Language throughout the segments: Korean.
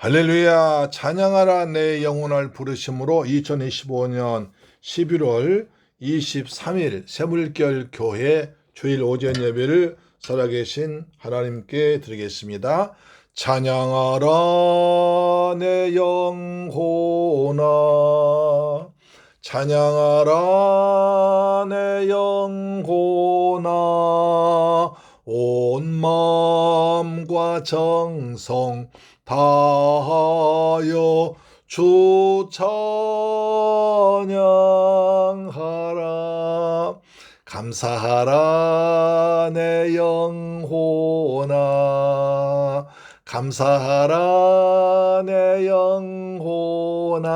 할렐루야. 찬양하라 내 영혼을 부르심으로 2025년 11월 23일 새물결 교회 주일 오전 예배를 살아계신 하나님께 드리겠습니다. 찬양하라 내 영혼아, 찬양하라 내 영혼아, 온 마음과 정성 다하여 주 찬양하라. 감사하라 내 영혼아, 감사하라 내 영혼아,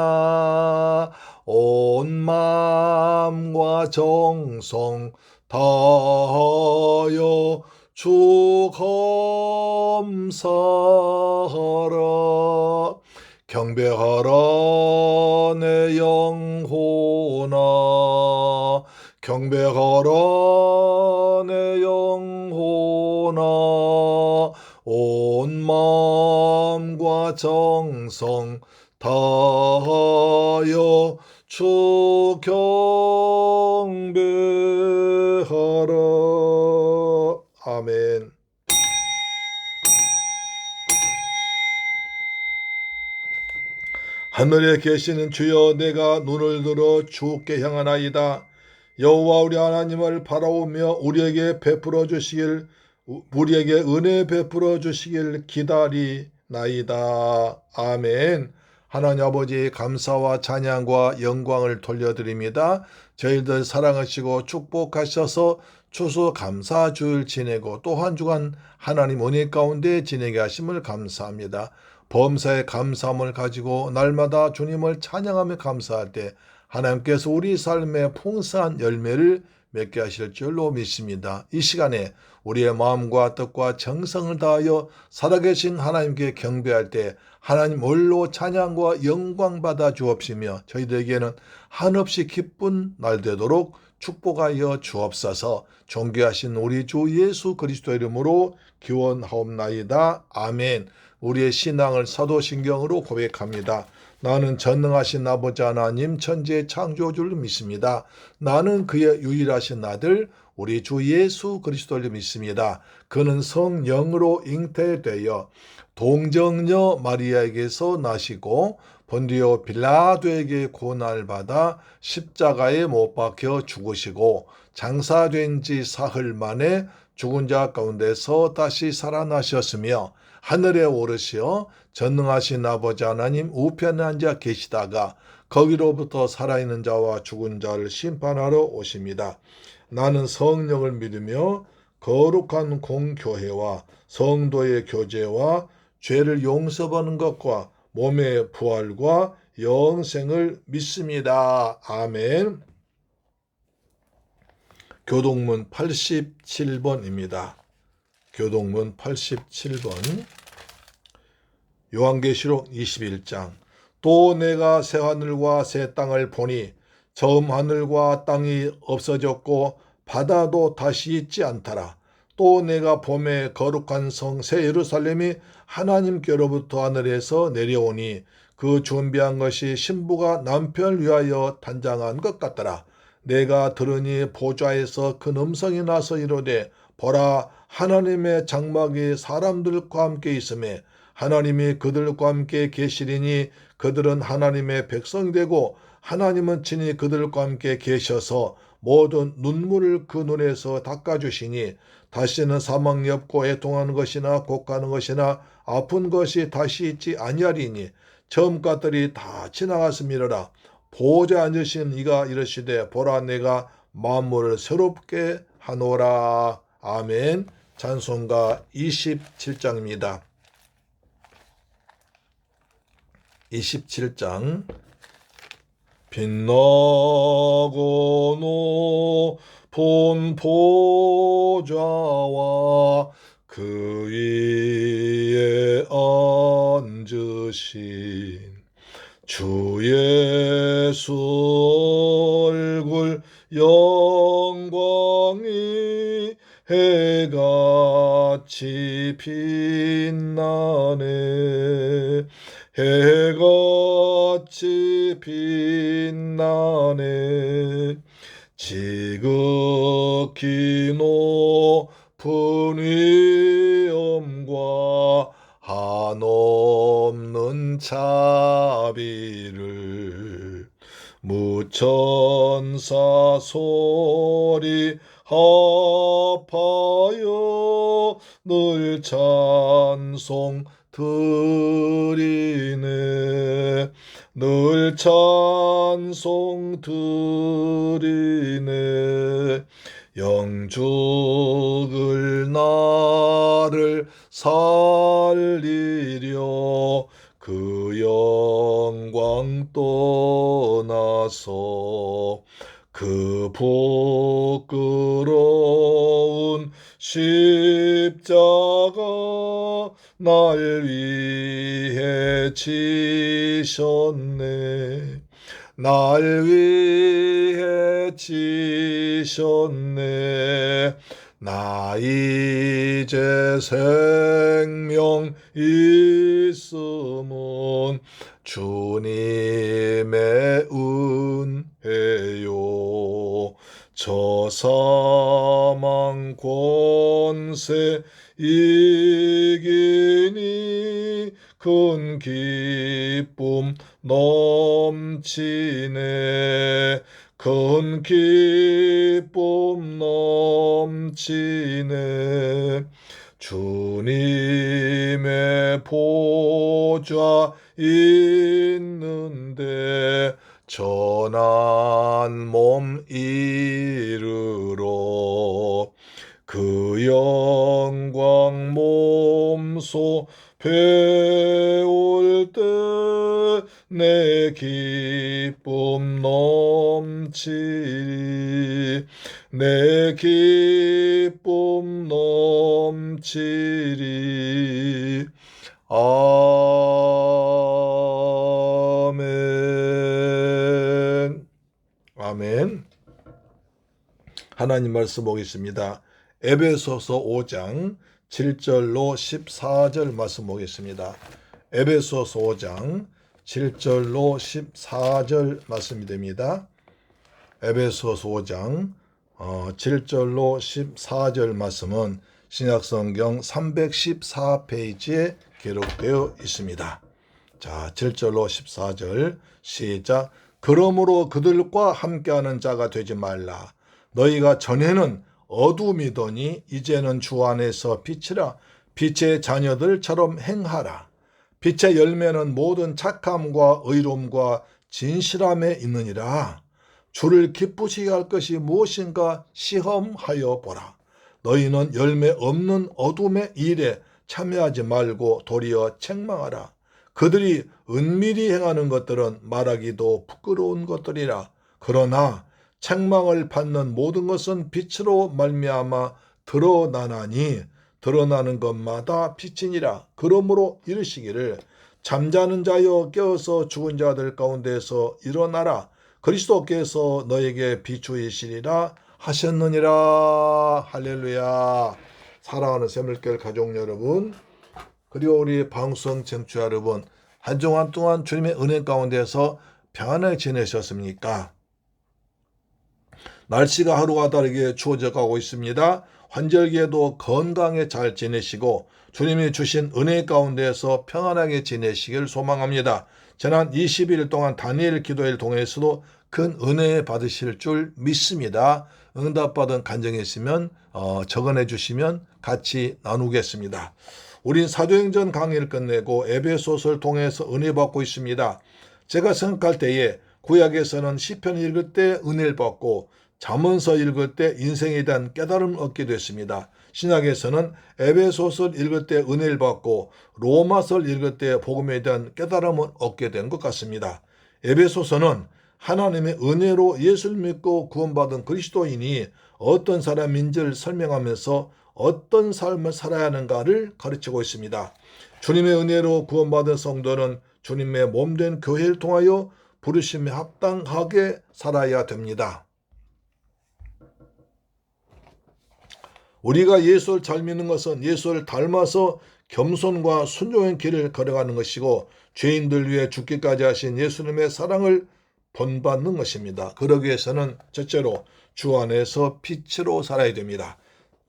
온 마음과 정성 다하여 주 감사하라. 경배하라 내 영혼아, 경배하라 내 영혼아, 온 마음과 정성 다하여 주 경배하라. 아멘. 하늘에 계시는 주여, 내가 눈을 들어 주께 향하나이다. 여호와 우리 하나님을 바라오며 우리에게 은혜 베풀어 주시길 기다리나이다. 아멘. 하나님 아버지, 감사와 찬양과 영광을 돌려드립니다. 저희들 사랑하시고 축복하셔서 추수감사주일 지내고 또 한 주간 하나님 은혜 가운데 지내게 하심을 감사합니다. 범사의 감사함을 가지고 날마다 주님을 찬양하며 감사할 때 하나님께서 우리 삶의 풍성한 열매를 맺게 하실 줄로 믿습니다. 이 시간에 우리의 마음과 뜻과 정성을 다하여 살아계신 하나님께 경배할 때 하나님 홀로 찬양과 영광 받아 주옵시며 저희들에게는 한없이 기쁜 날 되도록 축복하여 주옵소서. 존귀하신 우리 주 예수 그리스도 이름으로 기원하옵나이다. 아멘. 우리의 신앙을 사도신경으로 고백합니다. 나는 전능하신 아버지 하나님 천지의 창조주를 믿습니다. 나는 그의 유일하신 아들 우리 주 예수 그리스도를 믿습니다. 그는 성령으로 잉태되어 동정녀 마리아에게서 나시고 본디오 빌라도에게 고난을 받아 십자가에 못 박혀 죽으시고 장사된 지 사흘 만에 죽은 자 가운데서 다시 살아나셨으며 하늘에 오르시어 전능하신 아버지 하나님 우편에 앉아 계시다가 거기로부터 살아있는 자와 죽은 자를 심판하러 오십니다. 나는 성령을 믿으며 거룩한 공교회와 성도의 교제와 죄를 용서받는 것과 몸의 부활과 영생을 믿습니다. 아멘. 교동문 87번입니다. 교동문 87번. 요한계시록 21장. 또 내가 새 하늘과 새 땅을 보니 처음 하늘과 땅이 없어졌고 바다도 다시 있지 않더라. 또 내가 봄에 거룩한 성 새 예루살렘이 하나님께로부터 하늘에서 내려오니 그 준비한 것이 신부가 남편을 위하여 단장한 것 같더라. 내가 들으니 보좌에서 큰 음성이 나서 이르되 보라, 하나님의 장막이 사람들과 함께 있음에 하나님이 그들과 함께 계시리니 그들은 하나님의 백성이 되고 하나님은 친히 그들과 함께 계셔서 모든 눈물을 그 눈에서 닦아주시니 다시는 사망이 없고 애통하는 것이나 곡하는 것이나 아픈 것이 다시 있지 아니하리니 처음 것들이 다 지나갔음이로라. 보좌에 앉으신 이가 이르시되 보라, 내가 만물을 새롭게 하노라. 아멘. 찬송가 27장입니다. 27장. 빛나고 높은 보좌와 그 위에 앉으신 주 예수 얼굴 영광이 해같이 해같이 빛나네. 해같이 빛나네. 지극히 높은 위엄과 한없는 자비를 무천사 소리 합하여 늘 찬송 드리네. 늘 찬송 드리네. 영죽을 나를 살리려 그 영광 떠나서 그 부끄러운 십자가 날 위해 지셨네. 날 위해 지셨네. 나 이제 생명 있음은 주님의 은혜요. 저 사망 권세 이기니 큰 기쁨 넘치네. 큰 기쁨 넘치네. 주님의 보좌 있는데 전한 몸 이르러 그 영광 몸소 배울 때 내 기쁨 넘치리. 내 기쁨 넘치리. 아멘. 아멘. 하나님 말씀 보겠습니다. 에베소서 5장 7절로 14절 말씀 보겠습니다. 에베소서 5장 7절로 14절 말씀이 됩니다. 에베소서 5장 7절로 14절 말씀은 신약성경 314페이지에 기록되어 있습니다. 자, 7절로 14절 시작. 그러므로 그들과 함께하는 자가 되지 말라. 너희가 전에는 어둠이더니 이제는 주 안에서 빛이라. 빛의 자녀들처럼 행하라. 빛의 열매는 모든 착함과 의로움과 진실함에 있느니라. 주를 기쁘시게 할 것이 무엇인가 시험하여 보라. 너희는 열매 없는 어둠의 일에 참여하지 말고 도리어 책망하라. 그들이 은밀히 행하는 것들은 말하기도 부끄러운 것들이라. 그러나 책망을 받는 모든 것은 빛으로 말미암아 드러나나니 드러나는 것마다 빛이니라. 그러므로 이르시기를 잠자는 자여 깨어서 죽은 자들 가운데서 일어나라. 그리스도께서 너에게 비추이시리라 하셨느니라. 할렐루야. 사랑하는 샘물교회 가족 여러분, 그리고 우리 방송 청취자 여러분, 한 주간 동안 주님의 은혜 가운데서 평안하게 지내셨습니까? 날씨가 하루가 다르게 추워져 가고 있습니다. 환절기에도 건강에 잘 지내시고 주님이 주신 은혜 가운데서 평안하게 지내시길 소망합니다. 지난 20일 동안 다니엘 기도회를 통해서도 큰 은혜 받으실 줄 믿습니다. 응답받은 간증이 있으면 적어내 주시면 같이 나누겠습니다. 우린 사도행전 강의를 끝내고 에베소서를 통해서 은혜 받고 있습니다. 제가 생각할 때에 구약에서는 시편 읽을 때 은혜를 받고 잠언서 읽을 때 인생에 대한 깨달음을 얻게 됐습니다. 신약에서는 에베소서를 읽을 때 은혜를 받고 로마서를 읽을 때 복음에 대한 깨달음을 얻게 된 것 같습니다. 에베소서는 하나님의 은혜로 예수를 믿고 구원받은 그리스도인이 어떤 사람인지를 설명하면서 어떤 삶을 살아야 하는가를 가르치고 있습니다. 주님의 은혜로 구원받은 성도는 주님의 몸된 교회를 통하여 부르심에 합당하게 살아야 됩니다. 우리가 예수를 잘 믿는 것은 예수를 닮아서 겸손과 순종의 길을 걸어가는 것이고 죄인들 위해 죽기까지 하신 예수님의 사랑을 본받는 것입니다. 그러기 위해서는 첫째로 주 안에서 빛으로 살아야 됩니다.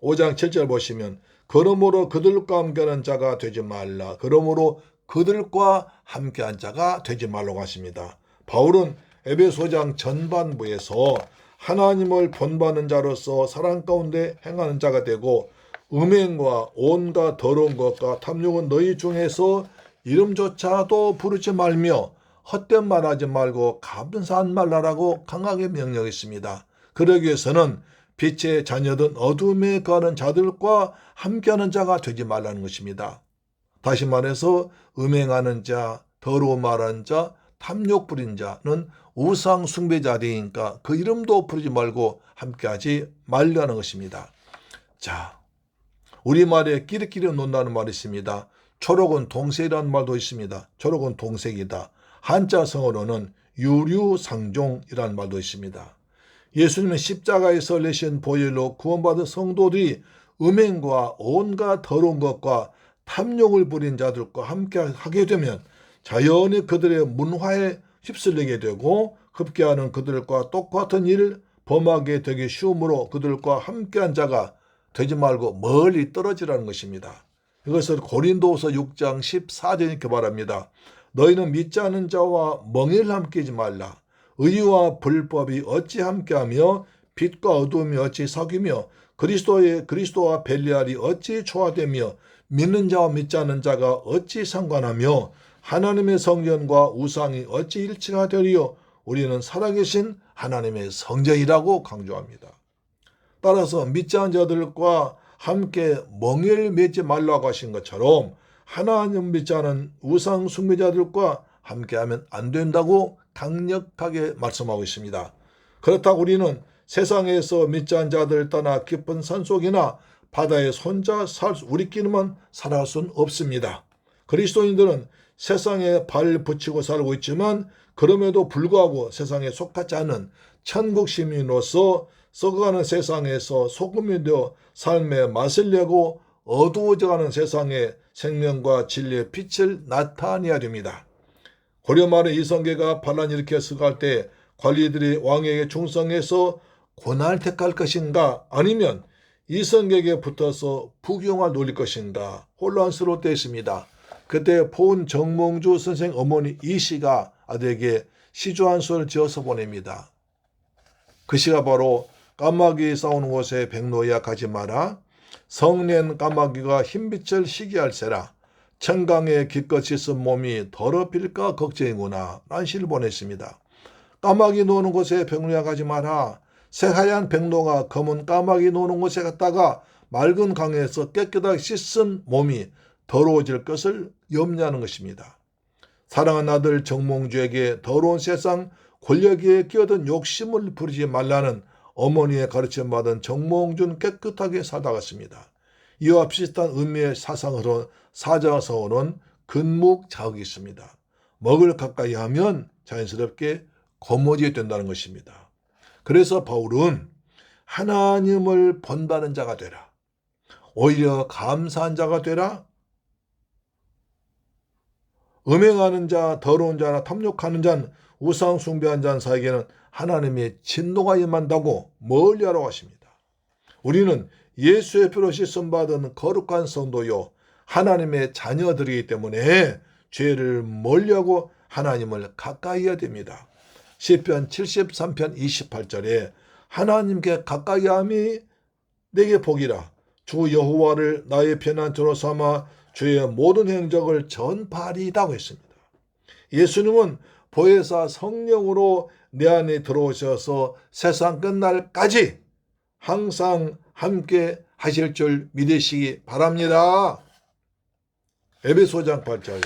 5장 7절 보시면 그러므로 그들과 함께하는 자가 되지 말라. 그러므로 그들과 함께한 자가 되지 말라고 하십니다. 바울은 에베소장 전반부에서 하나님을 본받는 자로서 사랑 가운데 행하는 자가 되고 음행과 온갖 더러운 것과 탐욕은 너희 중에서 이름조차도 부르지 말며 헛된 말하지 말고 감사한 말하라고 강하게 명령했습니다. 그러기 위해서는 빛의 자녀든 어둠에 거하는 자들과 함께하는 자가 되지 말라는 것입니다. 다시 말해서 음행하는 자, 더러운 말하는 자, 탐욕 부린 자는 우상 숭배자들이니까 그 이름도 부르지 말고 함께하지 말라는 것입니다. 자, 우리말에 끼리끼리 논다는 말이 있습니다. 초록은 동색이라는 말도 있습니다. 초록은 동색이다. 한자성어로는 유류상종이라는 말도 있습니다. 예수님은 십자가에서 내신 보혈로 구원받은 성도들이 음행과 온갖 더러운 것과 탐욕을 부린 자들과 함께 하게 되면 자연히 그들의 문화에 휩쓸리게 되고 흡기하는 그들과 똑같은 일을 범하게 되기 쉬우므로 그들과 함께한 자가 되지 말고 멀리 떨어지라는 것입니다. 이것을 고린도후서 6장 14절에 이렇게 말합니다. 너희는 믿지 않는 자와 멍에를 함께하지 말라. 의와 불법이 어찌 함께하며 빛과 어둠이 어찌 사귀며 그리스도와 벨리알이 어찌 조화되며 믿는 자와 믿지 않는 자가 어찌 상관하며 하나님의 성전과 우상이 어찌 일치가 되리요. 우리는 살아계신 하나님의 성전이라고 강조합니다. 따라서 믿지 않는 자들과 함께 멍에를 맺지 말라고 하신 것처럼 하나님 믿지 않은 우상 숭배자들과 함께하면 안 된다고 강력하게 말씀하고 있습니다. 그렇다고 우리는 세상에서 믿지 않은 자들을 떠나 깊은 산속이나 바다에 혼자 우리끼리만 살아갈 수는 없습니다. 그리스도인들은 세상에 발 붙이고 살고 있지만 그럼에도 불구하고 세상에 속하지 않은 천국 시민으로서 썩어가는 세상에서 소금이 되어 삶의 맛을 내고 어두워져가는 세상에 생명과 진리의 빛을 나타내야 됩니다. 고려 말의 이성계가 반란 일으켜 서갈 때 관리들이 왕에게 충성해서 고난을 택할 것인가 아니면 이성계에게 붙어서 부귀영화를 누릴 것인가 혼란스러울 때였습니다. 그때 포은 정몽주 선생 어머니 이씨가 아들에게 시조 한 수를 지어서 보냅니다. 그 시가 바로 까마귀 싸우는 곳에 백로야 가지 마라. 성낸 까마귀가 흰빛을 희귀할세라. 청강에 기껏이 쓴 몸이 더럽힐까 걱정이구나. 라는 시를 보냈습니다. 까마귀 노는 곳에 백로야 가지 마라. 새하얀 백로가 검은 까마귀 노는 곳에 갔다가 맑은 강에서 깨끗하게 씻은 몸이 더러워질 것을 염려하는 것입니다. 사랑하는 아들 정몽주에게 더러운 세상 권력에 끼어든 욕심을 부리지 말라는 어머니의 가르침 받은 정몽주는 깨끗하게 살다 갔습니다. 이와 비슷한 의미의 사자성어는 근묵자흑이 있습니다. 먹을 가까이 하면 자연스럽게 거머쥐게 된다는 것입니다. 그래서 바울은 하나님을 본받는 자가 되라. 오히려 감사한 자가 되라. 음행하는 자, 더러운 자나 탐욕하는 자는 우상 숭배한 자는 사에게는 하나님의 진노가 임한다고 멀리하라고 하십니다. 우리는 예수의 피로 씻음받은 거룩한 성도요 하나님의 자녀들이기 때문에 죄를 멀리하고 하나님을 가까이 해야 됩니다. 시편 73편 28절에 하나님께 가까이함이 내게 복이라. 주 여호와를 나의 피난처로 삼아 주의 모든 행적을 전파하리이다고 했습니다. 예수님은 보혜사 성령으로 내 안에 들어오셔서 세상 끝날까지 항상 함께 하실 줄 믿으시기 바랍니다. 에베소장 8절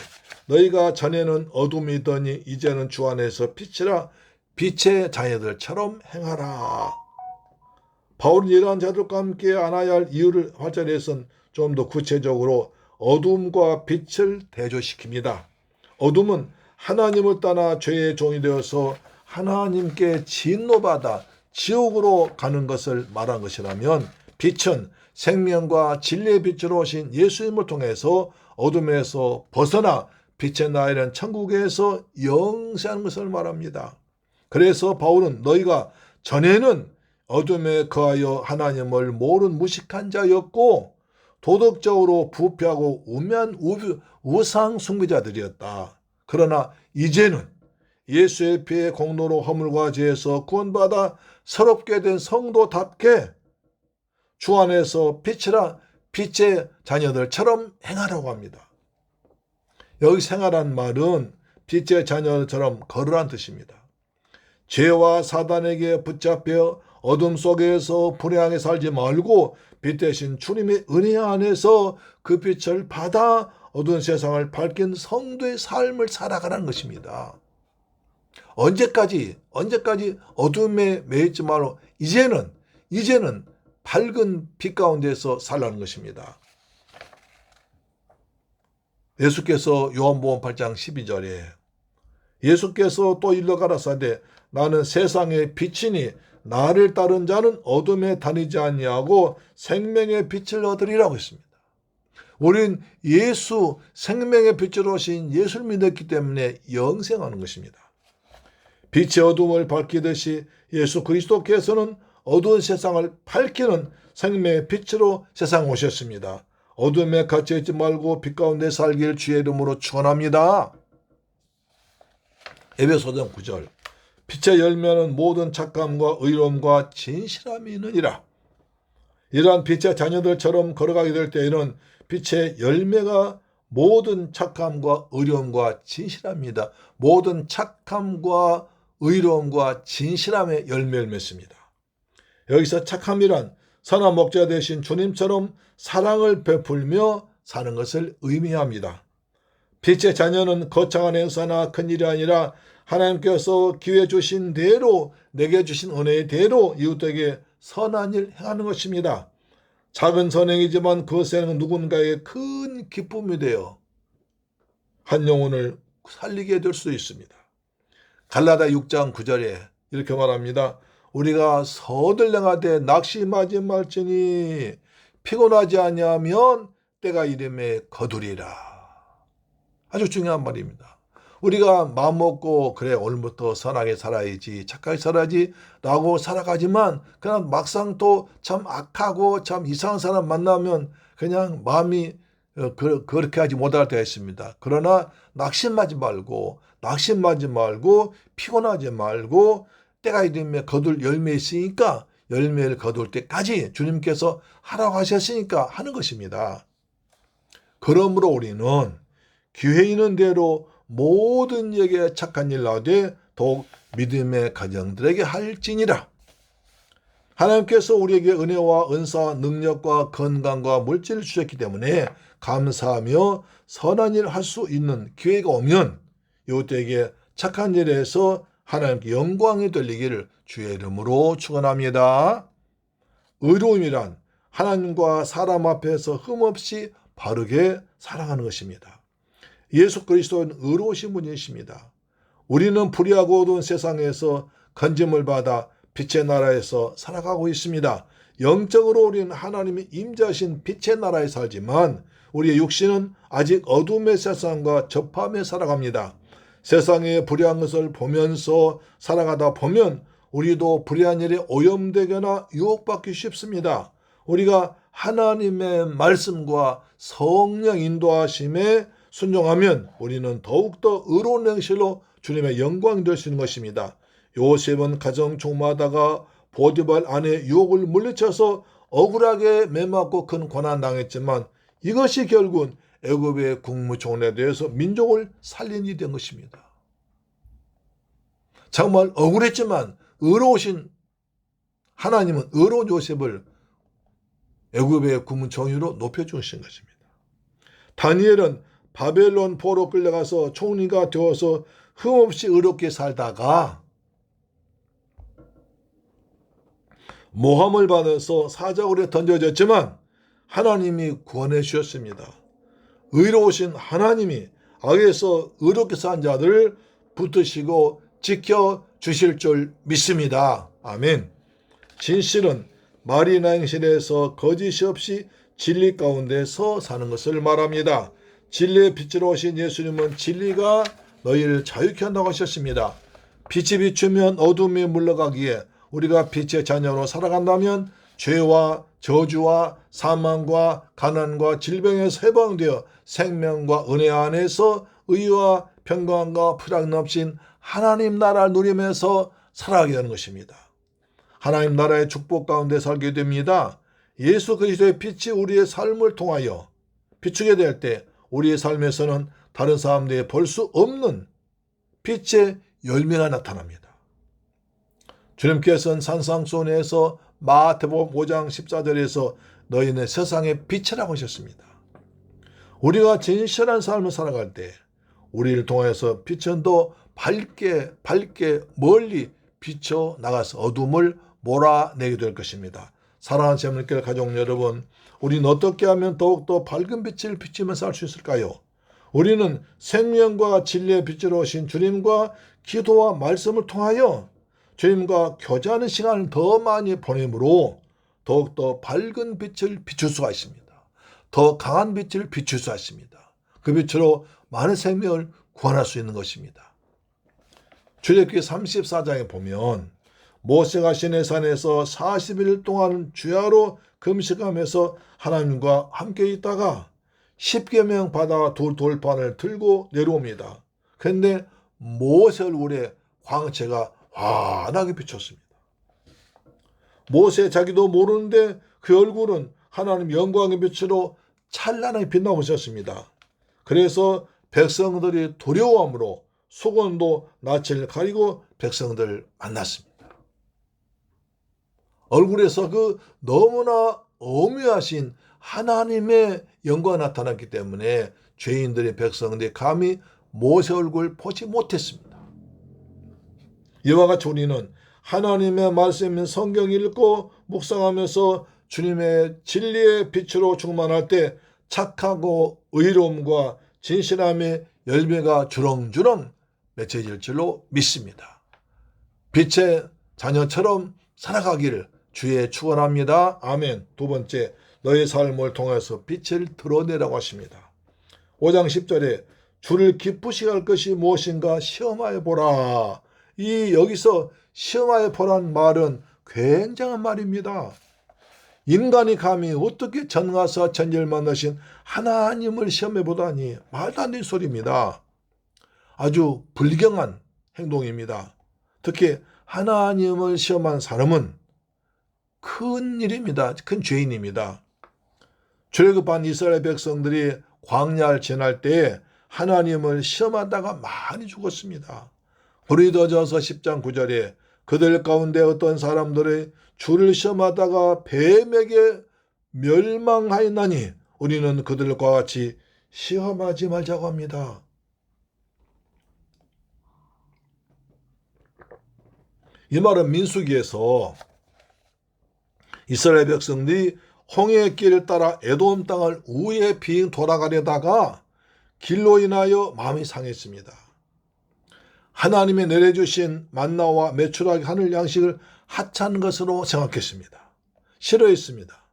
너희가 전에는 어둠이더니 이제는 주 안에서 빛이라. 빛의 자녀들처럼 행하라. 바울은 이러한 자들과 함께 안아야 할 이유를 8절에서는 좀 더 구체적으로 어둠과 빛을 대조시킵니다. 어둠은 하나님을 떠나 죄의 종이 되어서 하나님께 진노받아 지옥으로 가는 것을 말한 것이라면 빛은 생명과 진리의 빛으로 오신 예수님을 통해서 어둠에서 벗어나 빛의 나이는 천국에서 영생하는 것을 말합니다. 그래서 바울은 너희가 전에는 어둠에 거하여 하나님을 모르는 무식한 자였고 도덕적으로 부패하고 우매한 우상 숭배자들이었다. 그러나 이제는 예수의 피의 공로로 허물과 죄에서 구원받아 새롭게 된 성도답게 주 안에서 빛이라 빛의 자녀들처럼 행하라고 합니다. 여기 생활한 말은 빛의 자녀처럼 걸으란 뜻입니다. 죄와 사단에게 붙잡혀 어둠 속에서 불행하게 살지 말고 빛 대신 주님의 은혜 안에서 그 빛을 받아 어두운 세상을 밝힌 성도의 삶을 살아가라는 것입니다. 언제까지 어둠에 매이지 말고 이제는 밝은 빛 가운데서 살라는 것입니다. 예수께서 요한복음 8장 12절에 예수께서 또 일러 가라사대 나는 세상의 빛이니 나를 따른 자는 어둠에 다니지 아니하고 생명의 빛을 얻으리라고 했습니다. 우린 예수 생명의 빛으로 오신 예수를 믿었기 때문에 영생하는 것입니다. 빛의 어둠을 밝히듯이 예수 그리스도께서는 어두운 세상을 밝히는 생명의 빛으로 세상에 오셨습니다. 어둠에 갇혀있지 말고 빛 가운데 살기를 주의 이름으로 축원합니다. 에베소서 9절 빛의 열매는 모든 착함과 의로움과 진실함이 있느니라. 이러한 빛의 자녀들처럼 걸어가게 될 때에는 빛의 열매가 모든 착함과 의로움과 진실합니다. 모든 착함과 의로움과 진실함의 열매를 맺습니다. 여기서 착함이란 선한 목자 되신 주님처럼 사랑을 베풀며 사는 것을 의미합니다. 빛의 자녀는 거창한 행사나 큰일이 아니라 하나님께서 기회 주신 대로 내게 주신 은혜의 대로 이웃에게 선한 일 행하는 것입니다. 작은 선행이지만 그것에는 누군가의 큰 기쁨이 되어 한 영혼을 살리게 될 수 있습니다. 갈라디아 6장 9절에 이렇게 말합니다. 우리가 서둘러가되 낙심하지 말지니 피곤하지 아니하면 때가 이름에 거두리라. 아주 중요한 말입니다. 우리가 마음먹고 그래 오늘부터 선하게 살아야지 착하게 살아야지 라고 살아가지만 그냥 막상 또 참 악하고 참 이상한 사람 만나면 그냥 마음이 그렇게 하지 못할 때가 있습니다. 그러나 낙심하지 말고 피곤하지 말고 때가 이르면 거둘 열매 있으니까 열매를 거둘 때까지 주님께서 하라고 하셨으니까 하는 것입니다. 그러므로 우리는 기회 있는 대로 모든 이에게 착한 일 나오되 더욱 믿음의 가정들에게 할지니라. 하나님께서 우리에게 은혜와 은사와 능력과 건강과 물질을 주셨기 때문에 감사하며 선한 일을 할 수 있는 기회가 오면 이웃에게 착한 일을 해서 하나님께 영광이 돌리기를 주의 이름으로 축원합니다. 의로움이란 하나님과 사람 앞에서 흠없이 바르게 살아가는 것입니다. 예수 그리스도는 의로우신 분이십니다. 우리는 불의하고 어두운 세상에서 건짐을 받아 빛의 나라에서 살아가고 있습니다. 영적으로 우리는 하나님이 임재하신 빛의 나라에 살지만 우리의 육신은 아직 어둠의 세상과 접하며 살아갑니다. 세상의 불의한 것을 보면서 살아가다 보면 우리도 불의한 일에 오염되거나 유혹받기 쉽습니다. 우리가 하나님의 말씀과 성령 인도하심에 순종하면 우리는 더욱더 의로운 행실로 주님의 영광이 될 수 있는 것입니다. 요셉은 가정 총무하다가 보디발 아내의 유혹을 물리쳐서 억울하게 매맞고 큰 고난당했지만 이것이 결국은 애굽의 국무총리에 대해서 민족을 살린 일이 된 것입니다. 정말 억울했지만 의로우신 하나님은 의로운 요셉을 애굽의 국무총리로 높여주신 것입니다. 다니엘은 바벨론 포로 끌려가서 총리가 되어서 흠없이 의롭게 살다가 모함을 받아서 사자굴에 던져졌지만 하나님이 구원해 주셨습니다. 의로우신 하나님이 악에서 의롭게 산 자들을 붙드시고 지켜주실 줄 믿습니다. 아멘. 진실은 말이나 행실에서 거짓이 없이 진리 가운데서 사는 것을 말합니다. 진리의 빛으로 오신 예수님은 진리가 너희를 자유케 한다고 하셨습니다. 빛이 비추면 어둠이 물러가기에 우리가 빛의 자녀로 살아간다면 죄와 저주와 사망과 가난과 질병에서 해방되어 생명과 은혜 안에서 의와 평강과 불황 넘친 하나님 나라를 누리면서 살아가게 되는 것입니다. 하나님 나라의 축복 가운데 살게 됩니다. 예수 그리스도의 빛이 우리의 삶을 통하여 비추게 될 때 우리의 삶에서는 다른 사람들이 볼 수 없는 빛의 열매가 나타납니다. 주님께서는 산상수훈에서 마태복음 5장 14절에서 너희는 세상의 빛이라고 하셨습니다. 우리가 진실한 삶을 살아갈 때 우리를 통해서 빛은 더 밝게 멀리 비쳐 나가서 어둠을 몰아내게 될 것입니다. 사랑하는 재물교회 가족 여러분, 우리는 어떻게 하면 더욱더 밝은 빛을 비치면서 살 수 있을까요? 우리는 생명과 진리의 빛으로 오신 주님과 기도와 말씀을 통하여 주님과 교제하는 시간을 더 많이 보내므로 더욱더 밝은 빛을 비출 수가 있습니다. 더 강한 빛을 비출 수가 있습니다. 그 빛으로 많은 생명을 구원할 수 있는 것입니다. 출애굽기 34장에 보면 모세가 시내산에서 40일 동안 주야로 금식하면서 하나님과 함께 있다가 십계명 받아 돌판을 들고 내려옵니다. 그런데 모세 얼굴에 광채가 환하게 비쳤습니다. 모세 자기도 모르는데 그 얼굴은 하나님 영광의 빛으로 찬란하게 빛나고 있었습니다. 그래서 백성들이 두려워함으로 수건도 낯을 가리고 백성들을 만났습니다. 얼굴에서 그 너무나 오묘하신 하나님의 영광이 나타났기 때문에 죄인들의 백성들이 감히 모세 얼굴을 보지 못했습니다. 이와 같이 우리는 하나님의 말씀인 성경 읽고 묵상하면서 주님의 진리의 빛으로 충만할 때 착하고 의로움과 진실함의 열매가 주렁주렁 맺혀질 줄로 믿습니다. 빛의 자녀처럼 살아가기를 주의 축원합니다. 아멘. 두 번째, 너의 삶을 통해서 빛을 드러내라고 하십니다. 5장 10절에 주를 기쁘시게 할 것이 무엇인가 시험하여 보라. 여기서 시험하여 보라는 말은 굉장한 말입니다. 인간이 감히 어떻게 전가서 천지를 만드신 하나님을 시험해 보다니 말도 안 되는 소리입니다. 아주 불경한 행동입니다. 특히 하나님을 시험한 사람은 큰 일입니다. 큰 죄인입니다. 출애굽한 이스라엘 백성들이 광야를 지날 때 하나님을 시험하다가 많이 죽었습니다. 고린도전서 10장 9절에 그들 가운데 어떤 사람들이 주를 시험하다가 뱀에게 멸망하였나니 우리는 그들과 같이 시험하지 말자고 합니다. 이 말은 민수기에서 이스라엘 백성들이 홍해의 길을 따라 에돔 땅을 우회 비행 돌아가려다가 길로 인하여 마음이 상했습니다. 하나님이 내려주신 만나와 메추라기 하늘 양식을 하찮은 것으로 생각했습니다. 싫어했습니다.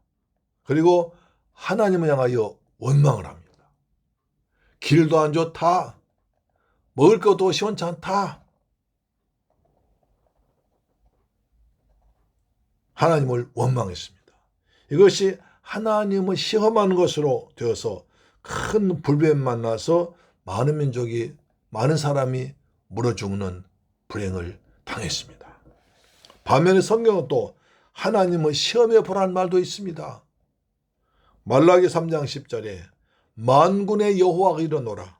그리고 하나님을 향하여 원망을 합니다. 길도 안 좋다. 먹을 것도 시원치 않다. 하나님을 원망했습니다. 이것이 하나님을 시험하는 것으로 되어서 큰 불뱀 만나서 많은 민족이, 많은 사람이 물어 죽는 불행을 당했습니다. 반면에 성경은 또 하나님을 시험해 보라는 말도 있습니다. 말라기 3장 10절에 만군의 여호와가 이르노라.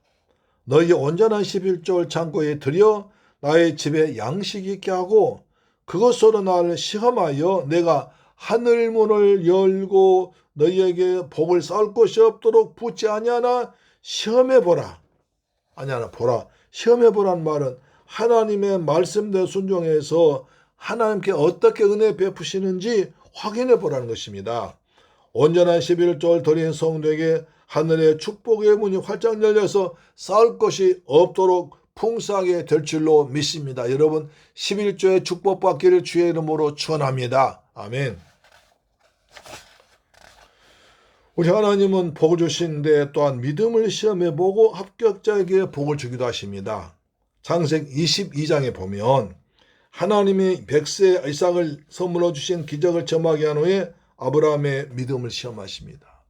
너희 온전한 11조를 창고에 들여 나의 집에 양식 있게 하고 그것으로 나를 시험하여 내가 하늘문을 열고 너희에게 복을 쌓을 것이 없도록 붙지 아니하나 시험해보라. 아니하나 보라. 시험해보란 말은 하나님의 말씀대로 순종해서 하나님께 어떻게 은혜 베푸시는지 확인해보라는 것입니다. 온전한 11조를 드린 성도에게 하늘의 축복의 문이 활짝 열려서 쌓을 것이 없도록 풍성하게 될 줄로 믿습니다. 여러분 11조의 축복받기를 주의 이름으로 축원합니다. 아멘. 우리 하나님은 복을 주시는데 또한 믿음을 시험해보고 합격자에게 복을 주기도 하십니다. 창세기 22장에 보면 하나님이 100세 이삭을 선물로 주신 기적을 점하게 한 후에 아브라함의 믿음을 시험하십니다.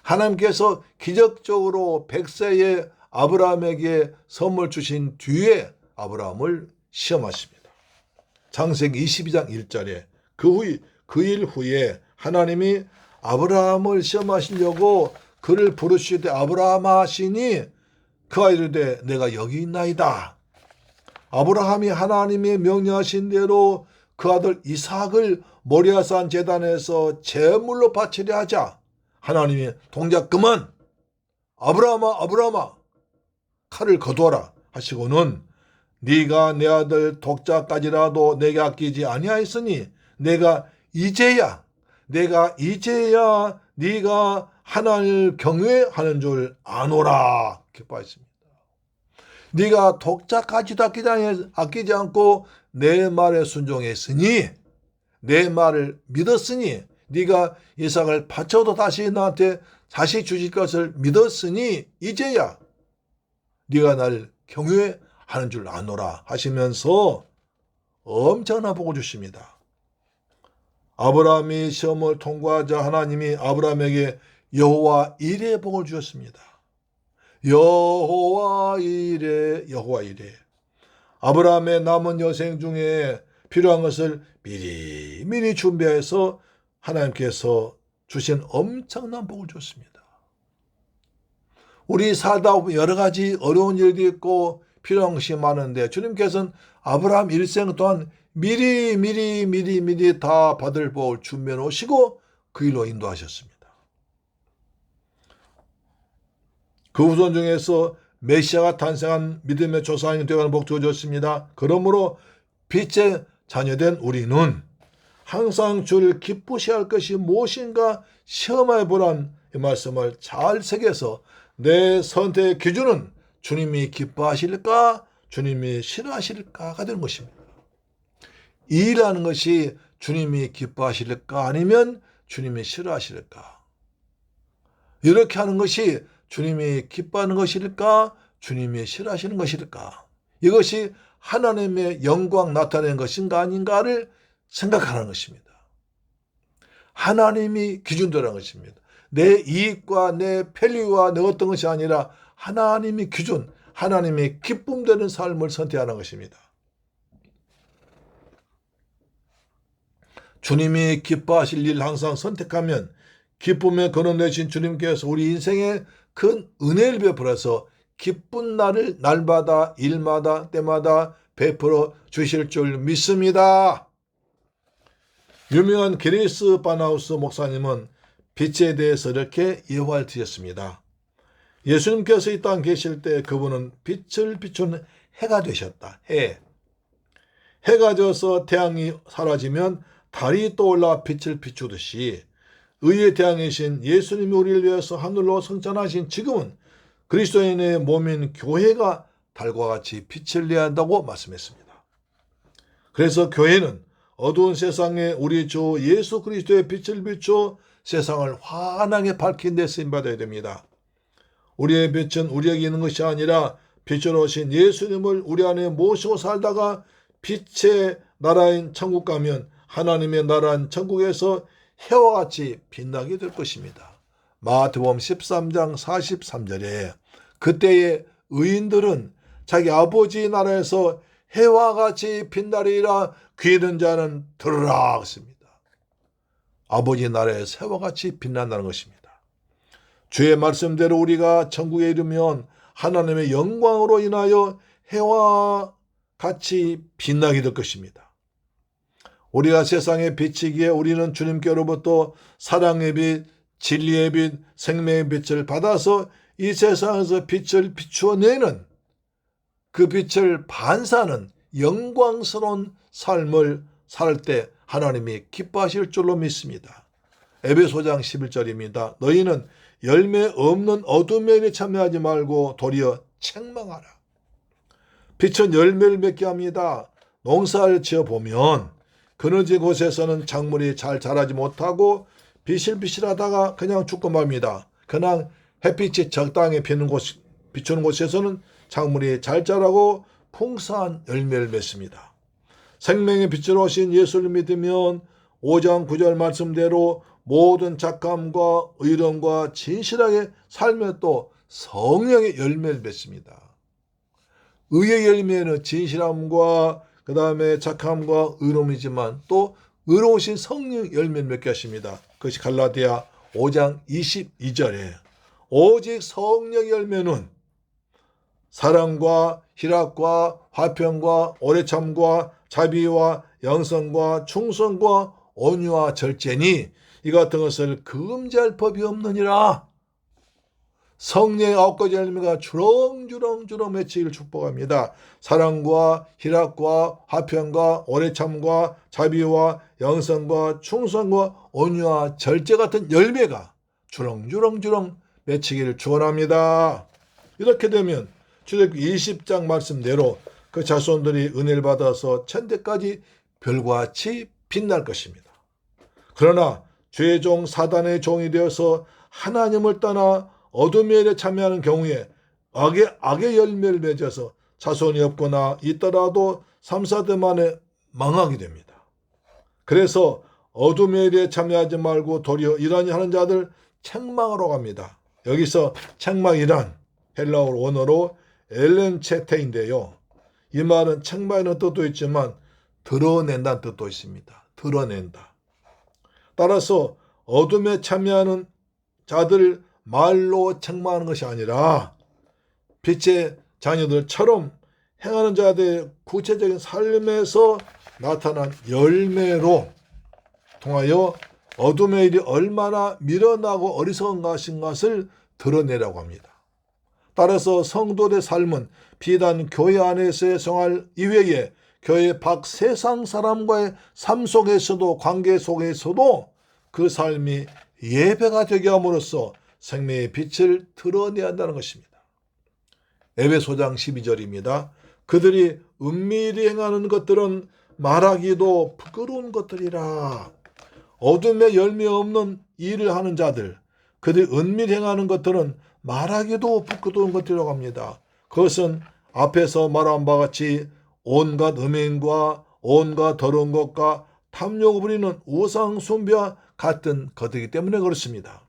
하나님께서 기적적으로 100세의 아브라함에게 선물 주신 뒤에 아브라함을 시험하십니다. 창세기 22장 1절에 그 일 후에 하나님이 아브라함을 시험하시려고 그를 부르시되 아브라함아 하시니 그가 이르되 내가 여기 있나이다. 아브라함이 하나님의 명령하신 대로 그 아들 이삭을 모리아산 제단에서 제물로 바치려 하자 하나님이 동작 그만, 아브라함아 아브라함아 칼을 거두어라 하시고는 네가 내 아들 독자까지라도 내게 아끼지 아니하였으니 내가 이제야 네가 하나님을 경외하는 줄 아노라 기뻐하십니다. 네가 독자까지도 아끼지 않고 내 말에 순종했으니, 내 말을 믿었으니, 네가 이삭을 바쳐도 다시 나한테 다시 주실 것을 믿었으니 이제야 네가 나를 경외하는 줄 아노라 하시면서 엄청난 복을 주십니다. 아브라함이 시험을 통과하자 하나님이 아브라함에게 여호와 이레의 복을 주셨습니다. 여호와 이레. 아브라함의 남은 여생 중에 필요한 것을 미리 준비해서 하나님께서 주신 엄청난 복을 줬습니다. 우리 살다 보면 여러 가지 어려운 일도 있고 필요한 것이 많은데 주님께서는 아브라함 일생 동안 미리 다 받을 복을 준비해 놓으시고 그 일로 인도하셨습니다. 그 후손 중에서 메시아가 탄생한 믿음의 조상이 되어가는 복 주어졌습니다. 그러므로 빛의 자녀된 우리는 항상 주를 기쁘시할 할 것이 무엇인가 시험해 보란 이 말씀을 잘 새겨서 내 선택의 기준은 주님이 기뻐하실까 주님이 싫어하실까가 되는 것입니다. 일하는 것이 주님이 기뻐하실까 아니면 주님이 싫어하실까, 이렇게 하는 것이 주님이 기뻐하는 것일까 주님이 싫어하시는 것일까, 이것이 하나님의 영광 나타내는 것인가 아닌가를 생각하는 것입니다. 하나님이 기준되라는 것입니다. 내 이익과 내 편리와 내 어떤 것이 아니라 하나님이 기준, 하나님이 기쁨되는 삶을 선택하는 것입니다. 주님이 기뻐하실 일 항상 선택하면 기쁨의 근원 되신 주님께서 우리 인생에 큰 은혜를 베풀어서 기쁜 날을 날마다 일마다 때마다 베풀어 주실 줄 믿습니다. 유명한 게리스 바나우스 목사님은 빛에 대해서 이렇게 예화를 드렸습니다. 예수님께서 이 땅 계실 때 그분은 빛을 비추는 해가 되셨다. 해가 져서 태양이 사라지면 달이 떠올라 빛을 비추듯이 의의 태양이신 예수님이 우리를 위해서 하늘로 승천하신 지금은 그리스도인의 몸인 교회가 달과 같이 빛을 내야 한다고 말씀했습니다. 그래서 교회는 어두운 세상에 우리 주 예수 그리스도의 빛을 비추어 세상을 환하게 밝힌 데 쓰임받아야 됩니다. 우리의 빛은 우리에게 있는 것이 아니라 빛으로 오신 예수님을 우리 안에 모시고 살다가 빛의 나라인 천국 가면 하나님의 나라인 천국에서 해와 같이 빛나게 될 것입니다. 마태복음 13장 43절에 그때의 의인들은 자기 아버지 나라에서 해와 같이 빛나리라, 귀 있는 자는 들으라 했습니다. 아버지 나라에서 해와 같이 빛난다는 것입니다. 주의 말씀대로 우리가 천국에 이르면 하나님의 영광으로 인하여 해와 같이 빛나게 될 것입니다. 우리가 세상의 빛이기에 우리는 주님께로부터 사랑의 빛, 진리의 빛, 생명의 빛을 받아서 이 세상에서 빛을 비추어내는, 그 빛을 반사하는 영광스러운 삶을 살 때 하나님이 기뻐하실 줄로 믿습니다. 에베소장 11절입니다. 너희는 열매 없는 어둠의 일에 참여하지 말고 도리어 책망하라. 빛은 열매를 맺게 합니다. 농사를 지어보면 그늘진 곳에서는 작물이 잘 자라지 못하고 비실비실하다가 그냥 죽고 맙니다. 그냥 햇빛이 적당히 비추는 곳에서는 작물이 잘 자라고 풍성한 열매를 맺습니다. 생명의 빛으로 오신 예수를 믿으면 5장 9절 말씀대로 모든 착함과 의로움과 진실하게 살며 또 성령의 열매를 맺습니다. 의의 열매는 진실함과 그 다음에 착함과 의로움이지만 또 의로우신 성령 열매를 맺게 하십니다. 그것이 갈라디아 5장 22절에 오직 성령 열매는 사랑과 희락과 화평과 오래참과 자비와 영성과 충성과 온유와 절제니 이 같은 것을 금지할 법이 없느니라. 성령의 9가지 열매가 주렁주렁 맺히기를 축복합니다. 사랑과 희락과 화평과 오래참과 자비와 영성과 충성과 온유와 절제 같은 열매가 주렁주렁 맺히기를 축원합니다. 이렇게 되면 출애굽기 20장 말씀대로 그 자손들이 은혜를 받아서 천대까지 별과 같이 빛날 것입니다. 그러나 죄의 종 사단의 종이 되어서 하나님을 떠나 어둠의 일에 참여하는 경우에 악의 열매를 맺어서 자손이 없거나 있더라도 3, 4대 만에 망하게 됩니다. 그래서 어둠의 일에 참여하지 말고 도리어 이러니 하는 자들 책망하러 갑니다. 여기서 책망이란 헬라어 원어로 엘렌체테인데요. 이 말은 책망이라는 뜻도 있지만 드러낸다는 뜻도 있습니다. 드러낸다. 따라서 어둠에 참여하는 자들을 말로 책망하는 것이 아니라 빛의 자녀들처럼 행하는 자들의 구체적인 삶에서 나타난 열매로 통하여 어둠의 일이 얼마나 미련하고 어리석은 것을 드러내라고 합니다. 따라서 성도의 삶은 비단 교회 안에서의 생활 이외에 교회 밖 세상 사람과의 삶 속에서도 관계 속에서도 그 삶이 예배가 되게 함으로써 생명의 빛을 드러내야 한다는 것입니다. 에베소장 12절입니다. 그들이 은밀히 행하는 것들은 말하기도 부끄러운 것들이라. 어둠에 열매 없는 일을 하는 자들, 그들이 은밀히 행하는 것들은 말하기도 부끄러운 것들이라고 합니다. 그것은 앞에서 말한 바와 같이 온갖 음행과 온갖 더러운 것과 탐욕을 부리는 우상 숭배와 같은 것이기 때문에 그렇습니다.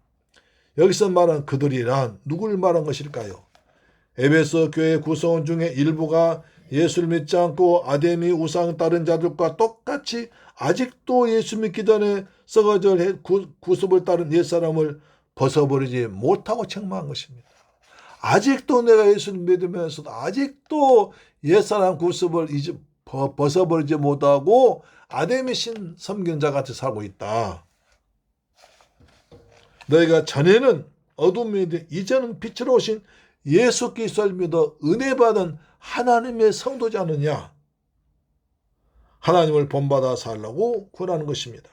여기서 말한 그들이란 누구를 말한 것일까요? 에베소 교회 구성원 중에 일부가 예수를 믿지 않고 아데미 우상 따른 자들과 똑같이 아직도 예수 믿기 전에 썩어져 구습을 따른 옛사람을 벗어버리지 못하고 책망한 것입니다. 아직도 내가 예수를 믿으면서도 아직도 옛사람 구습을 벗어버리지 못하고 아데미 신 섬기는 자같이 살고 있다. 너희가 전에는 어둠인데 이제는 빛으로 오신 예수 그리스도를 믿어 은혜 받은 하나님의 성도지 않느냐. 하나님을 본받아 살라고 권하는 것입니다.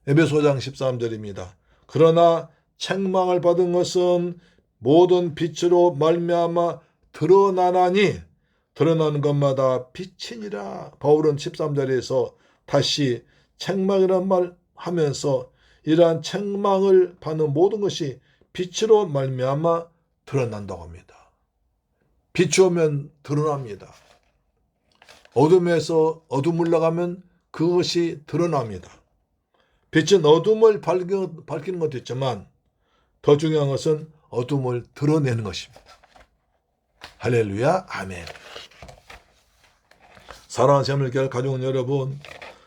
에베소장 13절입니다. 그러나 책망을 받은 것은 모든 빛으로 말미암아 드러나나니 드러나는 것마다 빛이니라. 바울은 13절에서 다시 책망이란 말 하면서 이러한 책망을 받는 모든 것이 빛으로 말미암아 드러난다고 합니다. 빛이 오면 드러납니다. 어둠에서 어둠을 나가면 그것이 드러납니다. 빛은 어둠을 밝히는 것도 있지만 더 중요한 것은 어둠을 드러내는 것입니다. 할렐루야, 아멘. 사랑하는 새물교회 가족 여러분,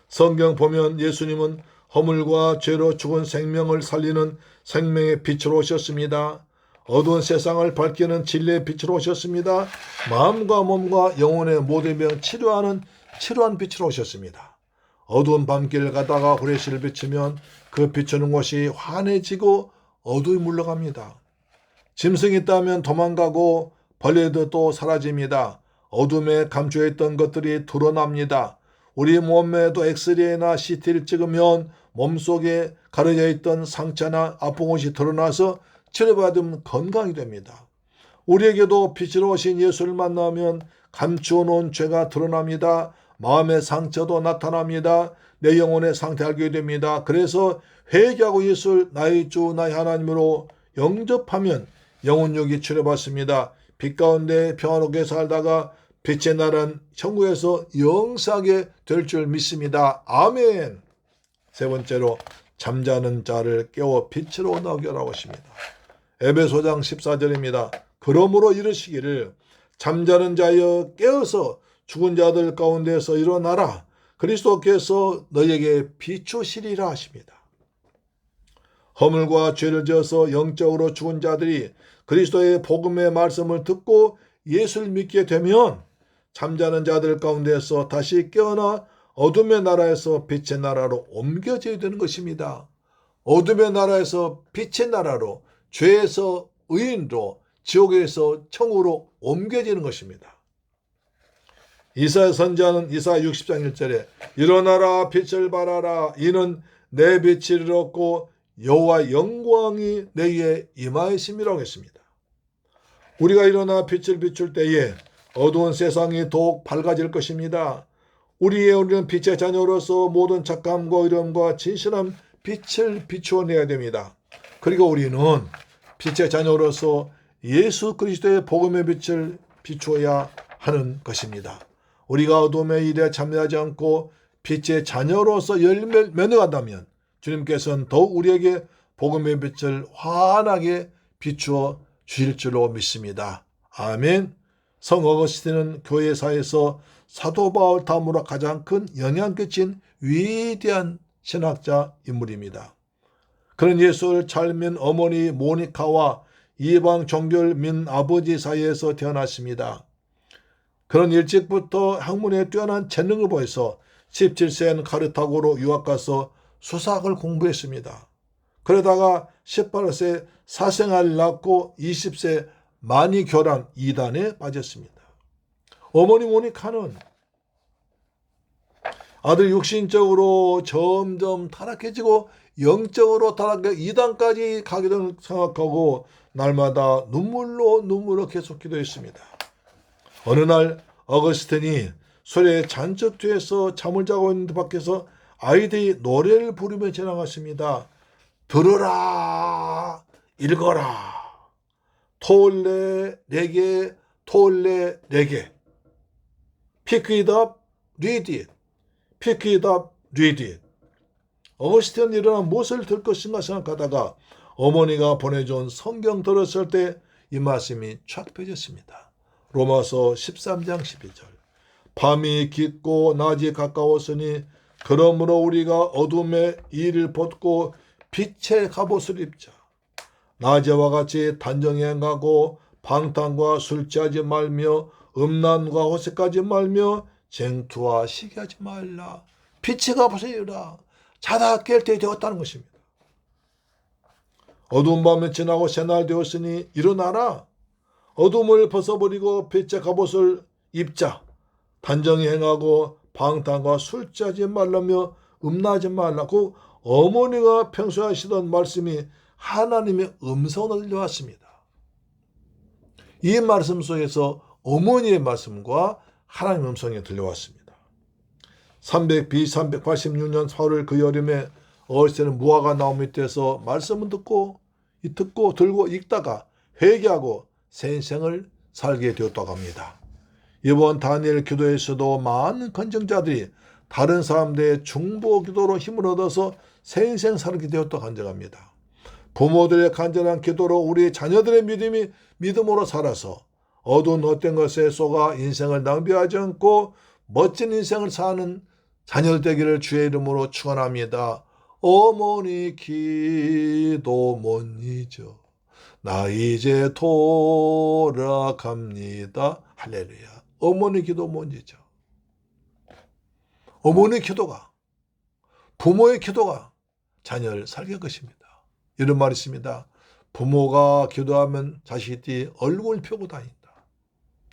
성경 보면 예수님은 허물과 죄로 죽은 생명을 살리는 생명의 빛으로 오셨습니다. 어두운 세상을 밝히는 진리의 빛으로 오셨습니다. 마음과 몸과 영혼의 모든 병 치료하는 치료한 빛으로 오셨습니다. 어두운 밤길을 가다가 후레쉬를 비추면 그 비추는 곳이 환해지고 어두움이 물러갑니다. 짐승이 있다면 도망가고 벌레도 또 사라집니다. 어둠에 감춰있던 것들이 드러납니다. 우리 몸에도 엑스레이나 CT를 찍으면 몸속에 가려져 있던 상처나 아픈 곳이 드러나서 치료받으면 건강이 됩니다. 우리에게도 빛으로 오신 예수를 만나면 감추어 놓은 죄가 드러납니다. 마음의 상처도 나타납니다. 내 영혼의 상태 알게 됩니다. 그래서 회개하고 예수를 나의 주 나의 하나님으로 영접하면 영혼육이 치료받습니다. 빛 가운데 평안하게 살다가 빛의 나라는 천국에서 영생하게 될 줄 믿습니다. 아멘. 세 번째로 잠자는 자를 깨워 빛으로 나오게 하라고 하십니다. 에베소장 14절입니다. 그러므로 이르시기를 잠자는 자여 깨어서 죽은 자들 가운데서 일어나라. 그리스도께서 너희에게 비추시리라 하십니다. 허물과 죄를 지어서 영적으로 죽은 자들이 그리스도의 복음의 말씀을 듣고 예수를 믿게 되면 잠자는 자들 가운데서 다시 깨어나 어둠의 나라에서 빛의 나라로 옮겨져야 되는 것입니다. 어둠의 나라에서 빛의 나라로, 죄에서 의인으로, 지옥에서 천국으로 옮겨지는 것입니다. 이사야 선지자는 이사야 60장 1절에 일어나라 빛을 발하라 이는 내 빛을 얻고 여호와 영광이 내게 임하였음이라고 했습니다. 우리가 일어나 빛을 비출 때에 어두운 세상이 더욱 밝아질 것입니다. 우리는 빛의 자녀로서 모든 착함과 의로움과 진실한 빛을 비추어내야 됩니다. 그리고 우리는 빛의 자녀로서 예수 그리스도의 복음의 빛을 비추어야 하는 것입니다. 우리가 어둠의 일에 참여하지 않고 빛의 자녀로서 열매를 맺어간다면 주님께서는 더욱 우리에게 복음의 빛을 환하게 비추어 주실 줄로 믿습니다. 아멘. 성 어거스틴은 교회사에서 사도 바울 다음으로 가장 큰 영향을 끼친 위대한 신학자 인물입니다. 그는 예수를 잘 믿는 어머니 모니카와 이방 종교를 믿는 아버지 사이에서 태어났습니다. 그는 일찍부터 학문에 뛰어난 재능을 보여서 17세엔 카르타고로 유학가서 수사학을 공부했습니다. 그러다가 18세 사생아를 낳고 20세 만이교란 이단에 빠졌습니다. 어머니 모니카는 아들 육신적으로 점점 타락해지고 영적으로 타락해 이단까지 가게 되는 생각하고 날마다 눈물로 계속 기도했습니다. 어느 날 어거스틴이 술에 잔뜩 취해서 잠을 자고 있는데 밖에서 아이들이 노래를 부르며 지나갔습니다. 들어라 읽어라 토올레 네개 토올레 네개 Pick it up, read it. Pick it up, read it. 어거스틴은 일어나 무엇을 들 것인가 생각하다가 어머니가 보내준 성경 들었을 때 이 말씀이 쫙 펴졌습니다. 로마서 13장 12절. 밤이 깊고 낮이 가까웠으니 그러므로 우리가 어둠의 일을 벗고 빛의 갑옷을 입자. 낮에와 같이 단정히 행하고 방탕과 술 취하지 말며 음란과 호색하지 말며 쟁투와 시기하지 말라. 빛의 갑옷을 입으라. 자다 깰 때 되었다는 것입니다. 어두운 밤이 지나고 새날 되었으니 일어나라. 어둠을 벗어버리고 빛의 갑옷을 입자. 단정히 행하고 방탕과 술 취하지 말라며 음란하지 말라. 그 어머니가 평소에 하시던 말씀이 하나님의 음성으로 들려왔습니다. 이 말씀 속에서 어머니의 말씀과 하나님의 음성이 들려왔습니다. B386년 4월 그 여름에 어거스틴은 무화과 나무 밑에서 말씀을 듣고 들고 읽다가 회개하고 새 인생을 살게 되었다고 합니다. 이번 다니엘 기도에서도 많은 건정자들이 다른 사람들의 중보 기도로 힘을 얻어서 새 인생 살게 되었다고 간증합니다. 부모들의 간절한 기도로 우리 자녀들의 믿음으로 살아서 어두운 헛된 것에 속아 인생을 낭비하지 않고 멋진 인생을 사는 자녀들 되기를 주의 이름으로 축원합니다. 어머니 기도 못 잊어 나 이제 돌아갑니다. 할렐루야. 어머니 기도 못 잊어. 어머니 기도가 부모의 기도가 자녀를 살게 할 것입니다. 이런 말이 있습니다. 부모가 기도하면 자식이 얼굴 펴고 다닌다.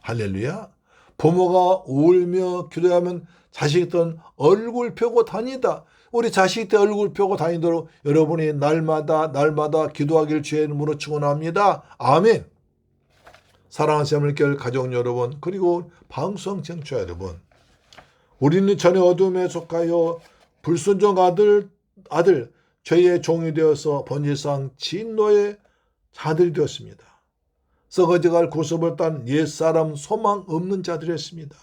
할렐루야. 부모가 울며 기도하면 자식들은 얼굴 펴고 다니다. 우리 자식들 얼굴 펴고 다니도록 여러분이 날마다 기도하길 주의 이름으로 축원합니다. 아멘. 사랑하는 샘물교회 가족 여러분 그리고 방송 청취자 여러분, 우리는 전에 어둠에 속하여 불순종 아들 죄의 종이 되어서 본질상 진노의 자들이 되었습니다. 썩어져갈 구습을 딴 옛사람 소망 없는 자들이었습니다.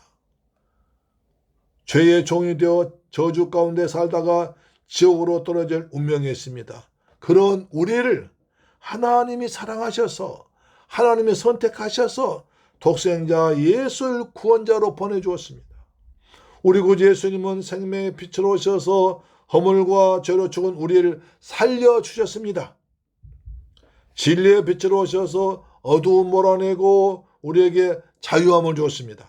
죄의 종이 되어 저주 가운데 살다가 지옥으로 떨어질 운명이었습니다. 그런 우리를 하나님이 사랑하셔서 하나님이 선택하셔서 독생자 예수를 구원자로 보내주었습니다. 우리 구주 예수님은 생명의 빛으로 오셔서 허물과 죄로 죽은 우리를 살려주셨습니다. 진리의 빛으로 오셔서 어두움 몰아내고 우리에게 자유함을 주었습니다.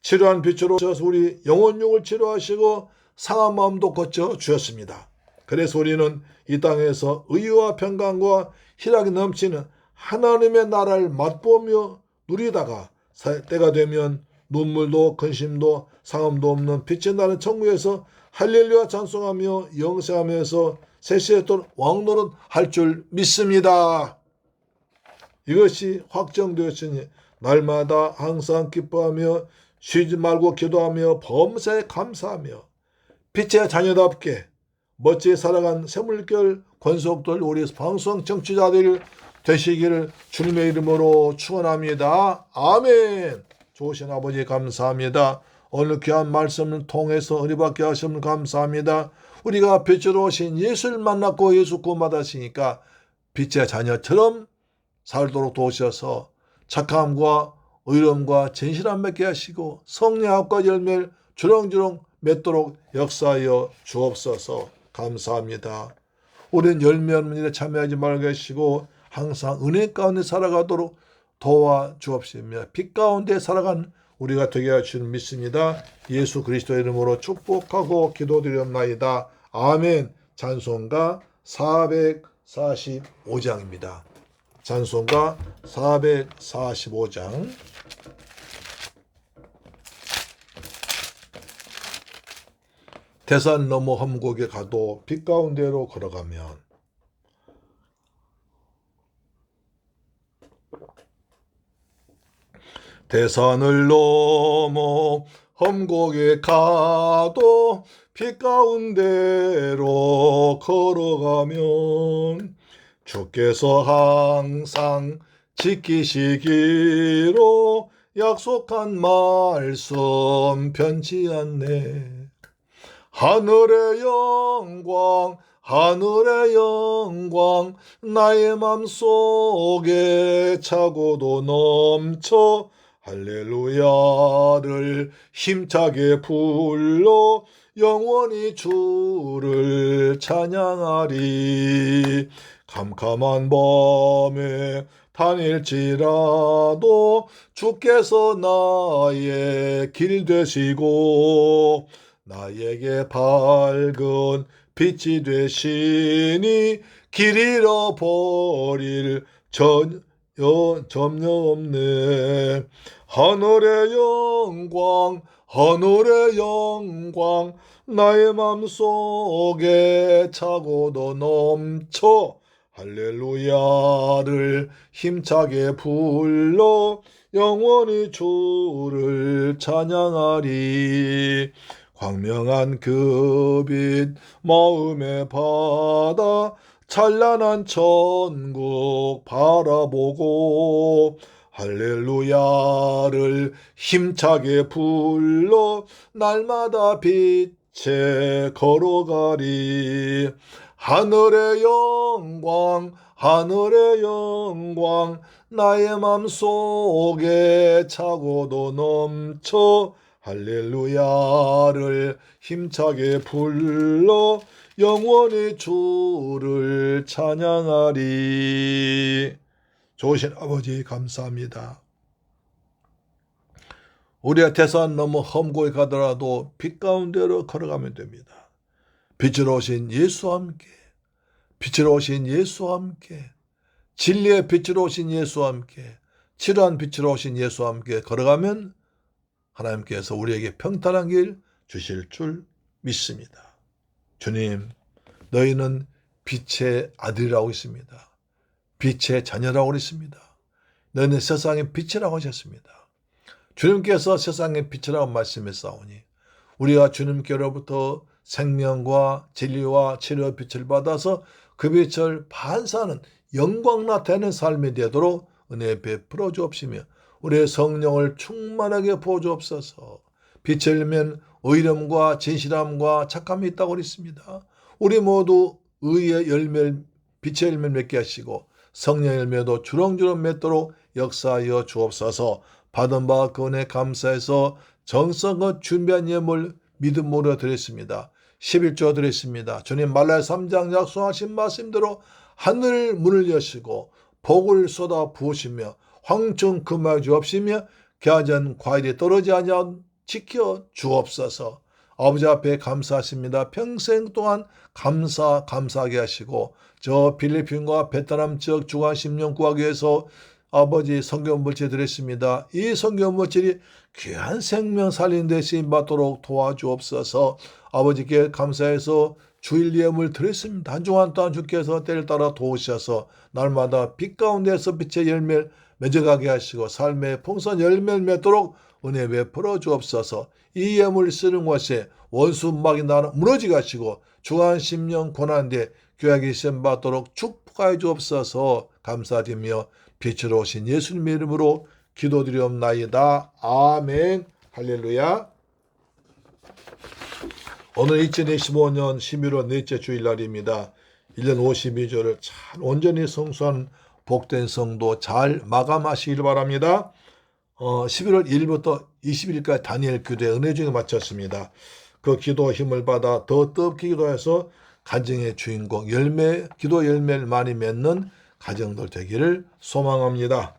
치료한 빛으로 오셔서 우리 영혼육을 치료하시고 상한 마음도 고쳐주셨습니다. 그래서 우리는 이 땅에서 의와 평강과 희락이 넘치는 하나님의 나라를 맛보며 누리다가 때가 되면 눈물도 근심도 상함도 없는 빛이 나는 천국에서 할렐루야 찬송하며 영생하면서 세세토록 왕노릇 할 줄 믿습니다. 이것이 확정되었으니 날마다 항상 기뻐하며 쉬지 말고 기도하며 범사에 감사하며 빛의 자녀답게 멋지게 살아간 새물결 권속들 우리 방송 청취자들 되시기를 주님의 이름으로 축원합니다. 아멘. 좋으신 아버지 감사합니다. 오늘 귀한 말씀을 통해서 은혜받게 하심을 감사합니다. 우리가 빛으로 오신 예수를 만났고 예수 구원받았으니까 빛의 자녀처럼 살도록 도우셔서 착함과 의로움과 진실함 맺게 하시고 성령합과 열매를 주렁주렁 맺도록 역사하여 주옵소서. 감사합니다. 우리는 열매 없는 일에 참여하지 말게 하시고 항상 은혜 가운데 살아가도록 도와주옵시며 빛 가운데 살아간 우리가 되게 하시는 믿습니다. 예수 그리스도의 이름으로 축복하고 기도드렸나이다. 아멘. 찬송가 445장입니다. 찬송가 445장. 대산 너머 험곡에 가도 빛 가운데로 걸어가면 대산을 넘어 험곡에 가도 빛 가운데로 걸어가면 주께서 항상 지키시기로 약속한 말씀 변치 않네. 하늘의 영광 하늘의 영광 나의 맘속에 차고도 넘쳐 할렐루야를 힘차게 불러 영원히 주를 찬양하리. 캄캄한 밤에 다닐지라도 주께서 나의 길 되시고 나에게 밝은 빛이 되시니 길 잃어버릴 점령 없네. 하늘의 영광 하늘의 영광 나의 맘속에 차고도 넘쳐 할렐루야를 힘차게 불러 영원히 주를 찬양하리. 광명한 그 빛 마음에 받아 찬란한 천국 바라보고 할렐루야를 힘차게 불러 날마다 빛에 걸어가리. 하늘의 영광 하늘의 영광 나의 맘속에 차고도 넘쳐 할렐루야를 힘차게 불러 영원히 주를 찬양하리. 좋으신 아버지 감사합니다. 우리가 대산 넘어 험고에 가더라도 빛 가운데로 걸어가면 됩니다. 빛으로 오신 예수와 함께 빛으로 오신 예수와 함께 진리의 빛으로 오신 예수와 함께 치료한 빛으로 오신 예수와 함께 걸어가면 하나님께서 우리에게 평탄한 길 주실 줄 믿습니다. 주님, 너희는 빛의 아들이라고 있습니다. 빛의 자녀라고 있습니다. 너희는 세상의 빛이라고 하셨습니다. 주님께서 세상의 빛이라고 말씀했사오니 우리가 주님께로부터 생명과 진리와 치료의 빛을 받아서 그 빛을 반사하는 영광 나타내는 삶이 되도록 은혜 베풀어 주옵시며 우리의 성령을 충만하게 부어 주옵소서. 빛을 일면 의렴과 진실함과 착함이 있다고 그랬습니다. 우리 모두 의의 열매를 빛의 열매를 맺게 하시고 성령의 열매도 주렁주렁 맺도록 역사하여 주옵소서. 받은 바 그 은혜 감사해서 정성껏 준비한 예물 믿음으로 드렸습니다. 11조 드렸습니다. 주님 말라야 3장 약속하신 말씀대로 하늘 문을 여시고 복을 쏟아 부으시며 황충 금하여 주옵시며 겨전 과일이 떨어지지 않아 지켜 주옵소서. 아버지 앞에 감사하십니다. 평생 동안 감사하게 하시고 저 필리핀과 베트남 지역 주간 10년 구하기 위해서 아버지 성경 물질 드렸습니다. 이 성경 물질이 귀한 생명 살린 데 쓰임받도록 도와주옵소서. 아버지께 감사해서 주일 예물 드렸습니다. 한 주간 동안 주께서 때를 따라 도우셔서 날마다 빛 가운데서 빛의 열매를 맺어가게 하시고 삶의 풍성한 열매를 맺도록 은혜 베풀어 주옵소서. 이 예물 쓰는 것에 원수 막이 무너지게 하시고 주간 10년 고난대 교약이 시험받도록 축복하여 주옵소서. 감사드리며 빛으로 오신 예수님의 이름으로 기도드리옵나이다. 아멘. 할렐루야. 오늘 2025년 11월 넷째 주일날입니다. 1년 52조를 잘 온전히 성수한 복된 성도 잘 마감하시길 바랍니다. 11월 1일부터 20일까지 다니엘 교대 은혜 중에 마쳤습니다. 그 기도 힘을 받아 더 뜨겁게 기도해서 가정의 주인공 기도 열매를 많이 맺는 가정들 되기를 소망합니다.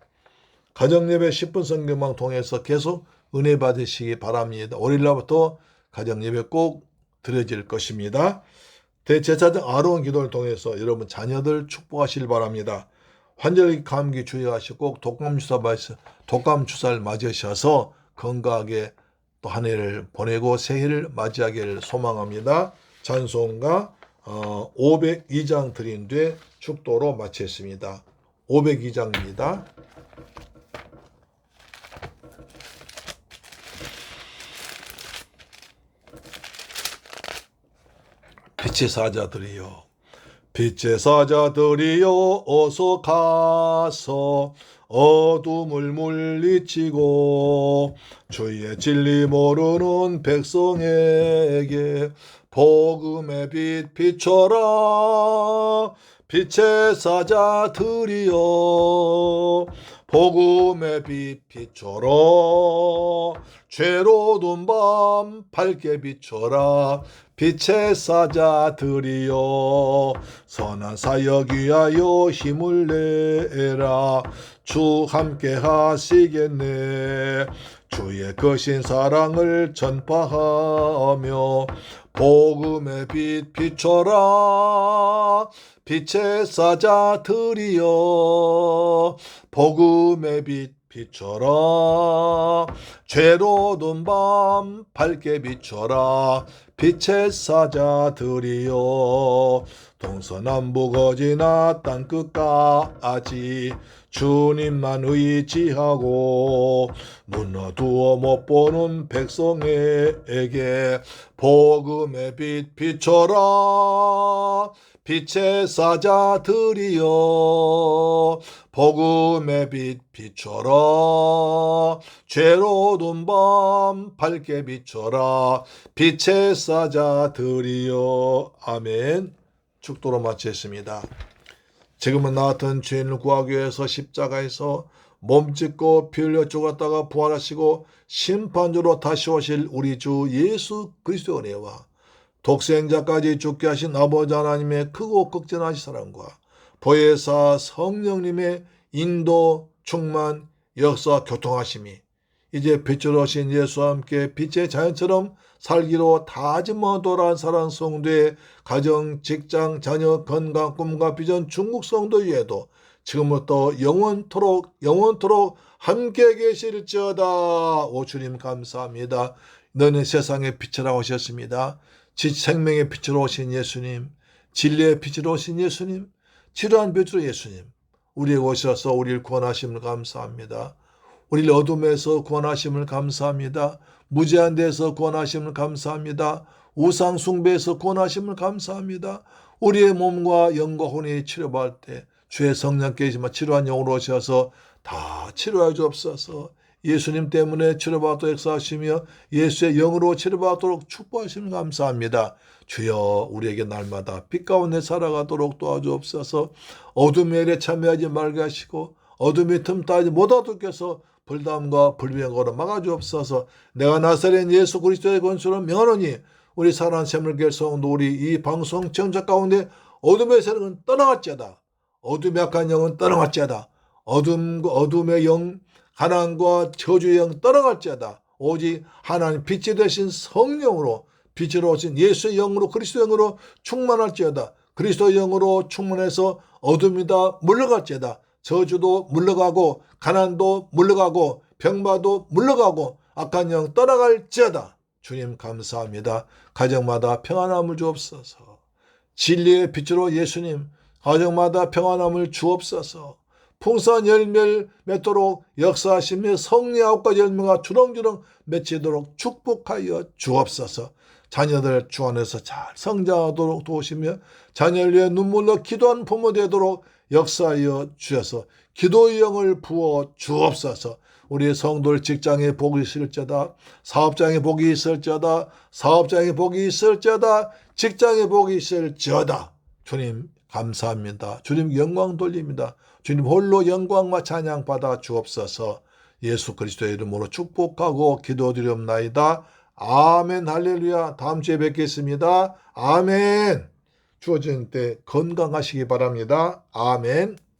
가정예배 10분 성경방 통해서 계속 은혜 받으시기 바랍니다. 월요일날부터 가정예배 꼭 드려질 것입니다. 대제사장 아론 기도를 통해서 여러분 자녀들 축복하시길 바랍니다. 환절기 감기 주의하시고 꼭 독감 주사를 맞으셔서 건강하게 또 한 해를 보내고 새해를 맞이하기를 소망합니다. 찬송가 502장 드린 뒤 축도로 마치겠습니다. 502장입니다. 빛의 사자들이여 빛의 사자들이여 어서 가서 어둠을 물리치고 주의 진리 모르는 백성에게 복음의 빛 비춰라. 빛의 사자들이여 복음의 빛 비춰라. 죄로운 밤 밝게 비춰라. 빛의 사자들이여 선한 사역 위하여 힘을 내라. 주 함께 하시겠네. 주의 거신 사랑을 전파하며 복음의 빛 비춰라. 빛의 사자들이여 복음의 빛 비춰라. 죄로운 밤 밝게 비춰라. 빛의 사자들이여 동서남북 어디나 땅끝까지 주님만 의지하고 무너두어 못 보는 백성에게 복음의 빛 비춰라. 빛의 사자들이여 복음의 빛 비춰라. 죄로운 밤 밝게 비춰라. 빛의 사자들이여. 아멘. 축도로 마치겠습니다. 지금은 나 같은 죄인을 구하기 위해서 십자가에서 몸짓고 피 흘려 죽었다가 부활하시고 심판주로 다시 오실 우리 주 예수 그리스도의 은혜와 독생자까지 죽게 하신 아버지 하나님의 크고 극진하신 사랑과 보혜사 성령님의 인도 충만 역사 교통하심이 이제 빛으로 오신 예수와 함께 빛의 자연처럼 살기로 다짐하고 돌아온 사랑 성도의 가정, 직장, 자녀, 건강, 꿈과 비전, 중국 성도 위에도 지금부터 영원토록 함께 계실지어다. 오 주님 감사합니다. 너는 세상의 빛이라고 하셨습니다. 생명의 빛으로 오신 예수님, 진리의 빛으로 오신 예수님, 치료한 빛으로 예수님, 우리에게 오셔서 우리를 구원하심을 감사합니다. 우리를 어둠에서 구원하심을 감사합니다. 무죄한 데서 구원하심을 감사합니다. 우상 숭배에서 구원하심을 감사합니다. 우리의 몸과 영과 혼이 치료받을 때 주의 성령께서 치료한 영으로 오셔서 다 치료해 주옵소서. 예수님 때문에 치료받도록 역사하시며 예수의 영으로 치료받도록 축복하시면 감사합니다. 주여 우리에게 날마다 빛 가운데 살아가도록 도와주옵소서. 어둠의 일에 참여하지 말게 하시고 어둠이 틈타지 못하도록 해서 불담과 불명으로 막아주옵소서. 내가 나사렛 예수 그리스도의 권수로 명하노니 우리 사랑하는 새물교회 성도 우리 이 방송 청자 가운데 어둠의 세력은 떠나갈지어다. 어둠의 악한 영은 떠나갈지어다. 어둠의 영 가난과 저주의 영 떠나갈지어다. 오직 하나님 빛이 되신 성령으로 빛으로 오신 예수의 영으로 그리스도의 영으로 충만할지어다. 그리스도의 영으로 충만해서 어둠이 다 물러갈지어다. 저주도 물러가고 가난도 물러가고 병마도 물러가고 악한 영 떠나갈지어다. 주님 감사합니다. 가정마다 평안함을 주옵소서. 진리의 빛으로 예수님 가정마다 평안함을 주옵소서. 풍성한 열매를 맺도록 역사하시며 성리 9가지 열매가 주렁주렁 맺히도록 축복하여 주옵소서. 자녀들 주 안에서 잘 성장하도록 도우시며 자녀를 위해 눈물로 기도하는 부모 되도록 역사하여 주셔서 기도의 영을 부어 주옵소서. 우리 성도들 직장에 복이 있을지어다. 사업장에 복이 있을지어다. 사업장에 복이 있을지어다. 직장에 복이 있을지어다. 주님 감사합니다. 주님 영광 돌립니다. 주님 홀로 영광과 찬양 받아 주옵소서. 예수 그리스도의 이름으로 축복하고 기도드리옵나이다. 아멘 할렐루야. 다음 주에 뵙겠습니다. 아멘. 주어진 때 건강하시기 바랍니다. 아멘.